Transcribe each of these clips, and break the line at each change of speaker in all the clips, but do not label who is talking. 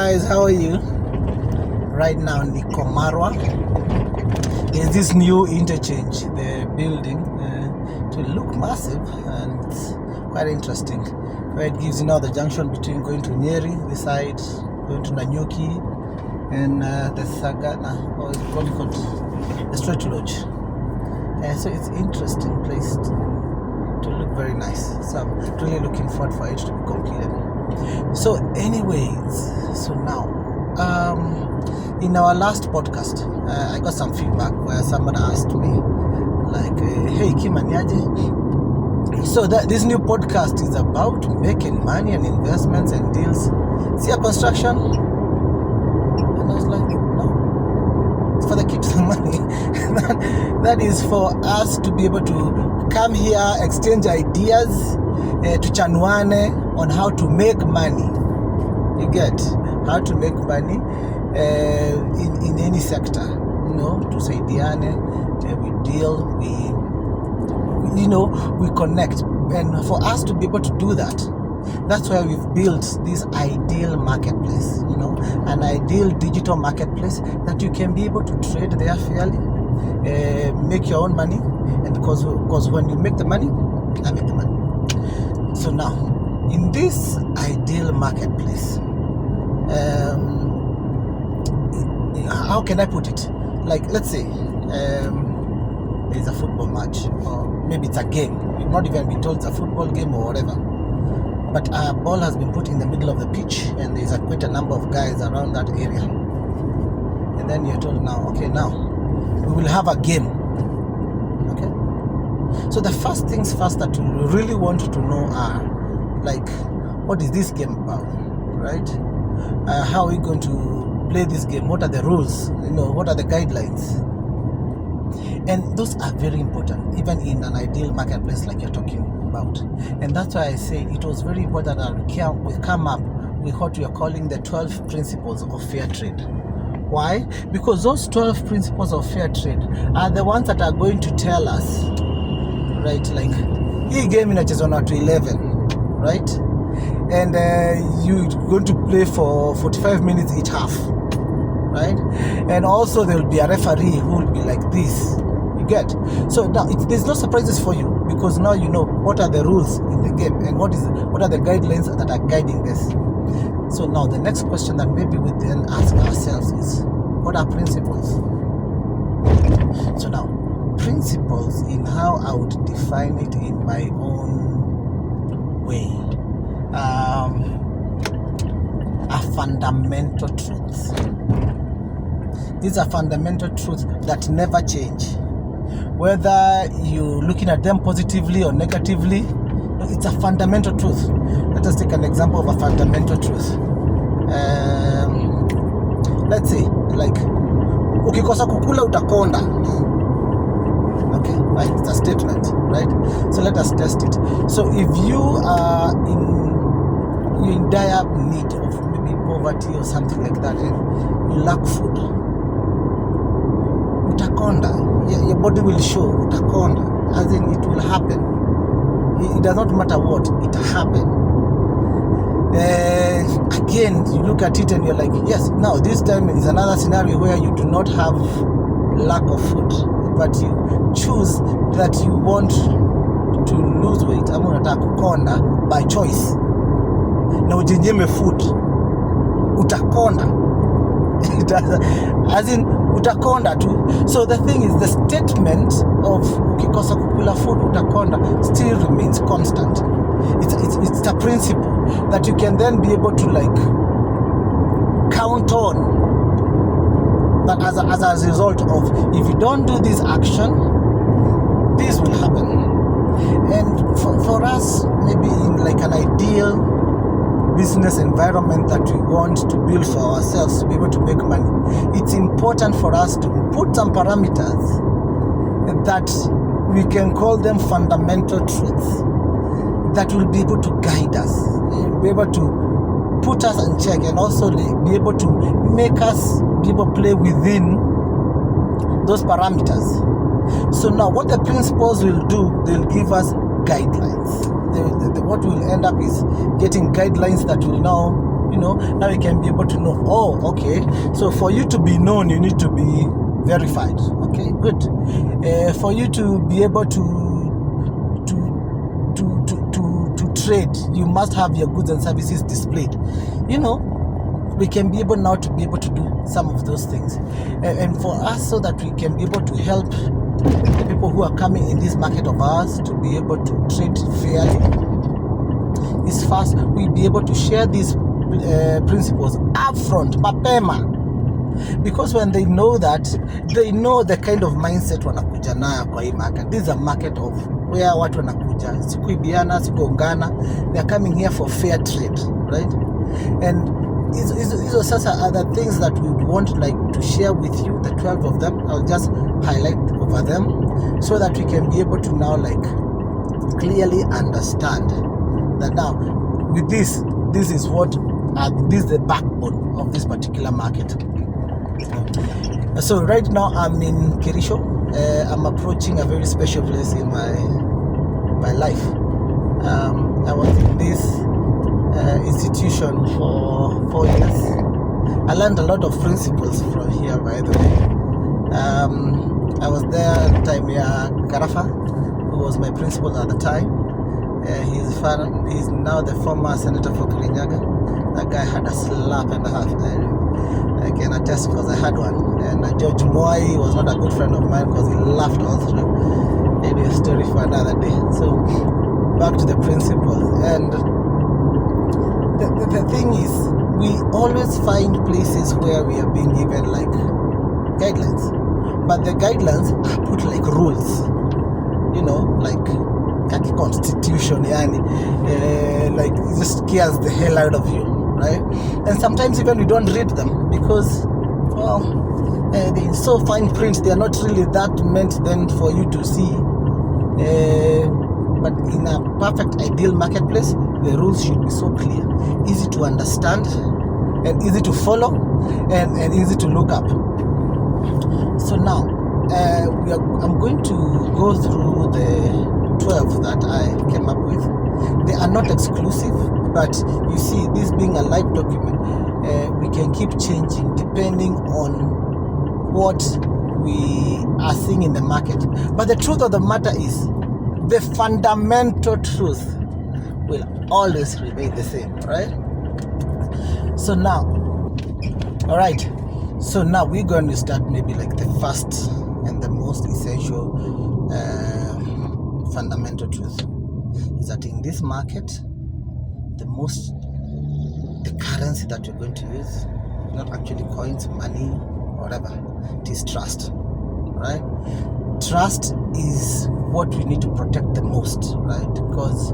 guys, how are you? Right now in Komarwa, there's this new interchange they're building to look massive, and it's quite interesting, where it gives the junction between going to Nyeri, this side, going to Nanyuki, and the Sagana, or what do you call it, the Stretch Lodge. So it's interesting place to look very nice. So I'm really looking forward for it to be completed. So anyways, so now in our last podcast, I got some feedback where someone asked me like, hey Kimaniaje, so that this new podcast is about making money and investments and deals. See a construction? And I was like, no, it's for the kids money. that is for us to be able to come here, exchange ideas, to chanuane on how to make money. You get how to make money in any sector, to say Diane, we deal, we connect, and for us to be able to do that, that's why we've built this ideal marketplace, an ideal digital marketplace that you can be able to trade there fairly, make your own money, and because when you make the money, I make the money. So now, in this ideal marketplace, how can I put it? Like, let's say there's a football match, or maybe it's a game. We've not even been told it's a football game or whatever. But a ball has been put in the middle of the pitch, and there's quite a number of guys around that area. And then you're told now, okay, now we will have a game. Okay. So the first things first that you really want to know are, like, what is this game about, right? How are we going to play this game? What are the rules? What are the guidelines? And those are very important, even in an ideal marketplace like you're talking about. And that's why I say it was very important that we come up with what we are calling the 12 principles of fair trade. Why? Because those 12 principles of fair trade are the ones that are going to tell us, right, like, hii game inachezwa na to 11, right? And you're going to play for 45 minutes each half, right? And also there will be a referee who will be like this. You get? So now there's no surprises for you, because now you know what are the rules in the game and what are the guidelines that are guiding this. So now the next question that maybe we then ask ourselves is, what are principles? So now, principles in how I would define it in my own way. A fundamental truth. These are fundamental truths that never change. Whether you're looking at them positively or negatively, it's a fundamental truth. Let us take an example of a fundamental truth. Let's say, like, ukikosa kukula utakonda. Okay, right? It's a statement, right? So let us test it. So if you are you're in dire need of maybe poverty or something like that, and you lack food, utakonda. Your body will show utakonda, as in it will happen. It does not matter what, it happen. Again, you look at it and you're like, yes, now this time is another scenario where you do not have lack of food, but you choose that you want to lose weight, ama unataka kukonda by choice, na ujinyime food, utakonda. As in utakonda tu. So the thing is, the statement of ukikosa kukula food utakonda still remains constant. It's a principle that you can then be able to, like, count on, that as a result of, if you don't do this action, this will happen. And for us, maybe in like an ideal business environment that we want to build for ourselves to be able to make money, it's important for us to put some parameters that we can call them fundamental truths that will be able to guide us, be able to put us in check, and also be able to make us be able to play within those parameters. So now what the principles will do, they'll give us guidelines. What will end up is getting guidelines that will now Now we can be able to know, oh, okay, so for you to be known, you need to be verified. Okay, good. For you to be able to trade, you must have your goods and services displayed. We can be able now to be able to do some of those things, and for us, so that we can be able to help the people who are coming in this market of ours to be able to trade fairly, is first we be able to share these principles upfront, mapema, because when they know that, they know the kind of mindset wanakuja nayo kwa hii market. This is a market of where watu wanakuja sikuibiana, sikugongana, they are coming here for fair trade, right? And hizo sasa are the things that we would want to share with you, the 12 of them. I'll just highlight over them so that we can be able to now clearly understand that now with this is what this is the backbone of this particular market. So right now I'm in Kerisho. I'm approaching a very special place in my life. I was in this institution for 4 years. I learned a lot of principles from here, by the way. I was there at the time, Karafa, who was my principal at the time. He's now the former senator for Kirinyaga. That guy had a slap and a half. I can attest because I had one. And George Moi was not a good friend of mine because he laughed all through. Maybe a story for another day. So back to the principles. And the thing is, we always find places where we are being given guidelines, but the guidelines are put like rules, like a constitution, like it just scares the hell out of you, right? And sometimes even we don't read them because, they're so fine print, they are not really that meant then for you to see. But in a perfect ideal marketplace, the rules should be so clear, easy to understand, and easy to follow, and easy to look up. So now, I'm going to go through the 12 that I came up with. They are not exclusive, but you see, this being a live document, we can keep changing depending on what we are seeing in the market. But the truth of the matter is, the fundamental truth will always remain the same, right? So now, all right, so now we're going to start maybe the first and the most essential fundamental truth is that in this market, the currency that you're going to use, not actually coins, money, whatever, it is trust, right? Trust is what we need to protect the most, right? Because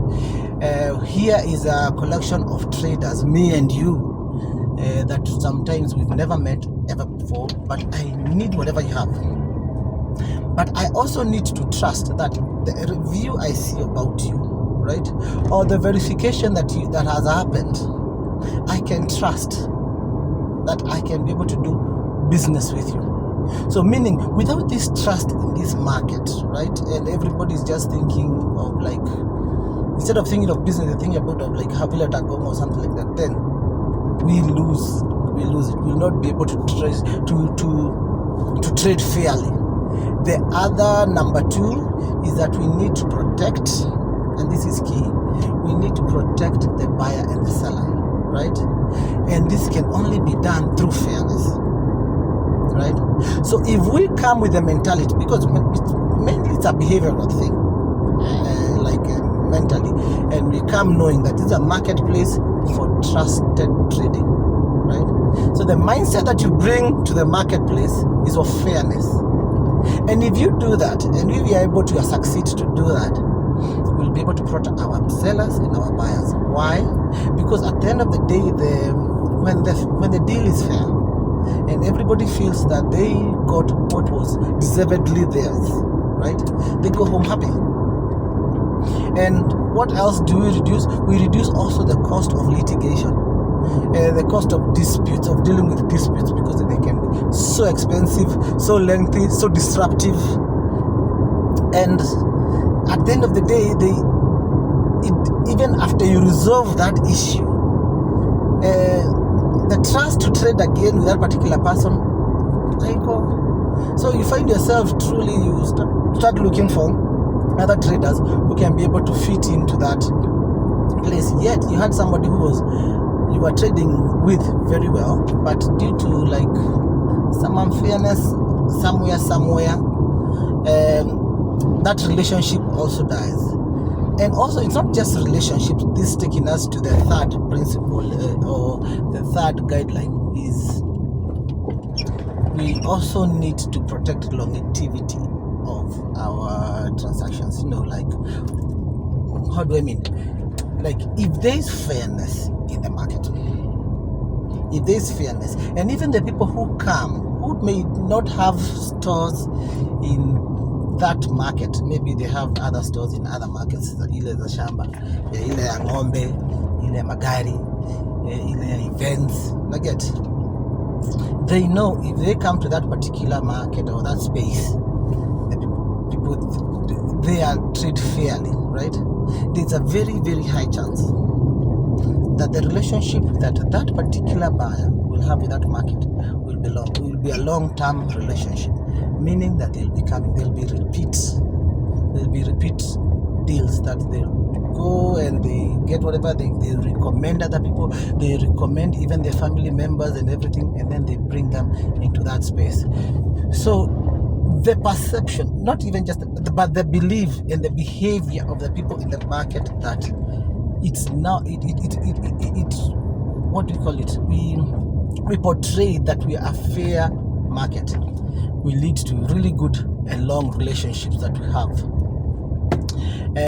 here is a collection of traders, me and you, that sometimes we've never met ever before, but I need whatever you have. But I also need to trust that the review I see about you, right, or the verification that has happened, I can trust that I can be able to do business with you. So meaning, without this trust in this market, right, and everybody's just thinking of instead of thinking of business, they're thinking about Havila Tagoma or something like that, then we lose it. We'll not be able to trade fairly. The other number 2 is that we need to protect, and this is key, we need to protect the buyer and the seller, right? And this can only be done through fairness, right? So if we come with a mentality, because mainly it's a behavioral thing, mentally, and we come knowing that this is a marketplace for trusted trading, right? So the mindset that you bring to the marketplace is of fairness. And if you do that, and if we are able to succeed to do that, we'll be able to protect our sellers and our buyers. Why? Because at the end of the day, when the deal is fair, and everybody feels that they got what was deservedly theirs, right? They go home happy. And what else do we reduce? We reduce also the cost of litigation, the cost of disputes, of dealing with disputes, because they can be so expensive, so lengthy, so disruptive. And at the end of the day, even after you resolve that issue, the trust to trade again with that particular person, so you find yourself truly, you start looking for other traders who can be able to fit into that place. Yet you had somebody you were trading with very well, but due to like some unfairness somewhere, that relationship also dies. And also, it's not just relationships. This is taking us to the third principle or the third guideline is we also need to protect longevity of our transactions. Like, how do I mean? Like, if there is fairness in the market, if there is fairness, and even the people who come, who may not have stores in that market, maybe they have other stores in other markets, ile za shamba, ile ya ng'ombe, ile ya magari, ile ya events, they know if they come to that particular market or that space, the people they are treated fairly, right? There's a very, very high chance that the relationship that that particular buyer will have with that market will be a long-term relationship, meaning that there'll be repeat deals, that they'll go and they get whatever they recommend other people, they recommend even their family members and everything, and then they bring them into that space. So the perception, not even just but the belief and the behavior of the people in the market, that it's now what do you call it, we portray that we are a fair market, will lead to really good and long relationships that we have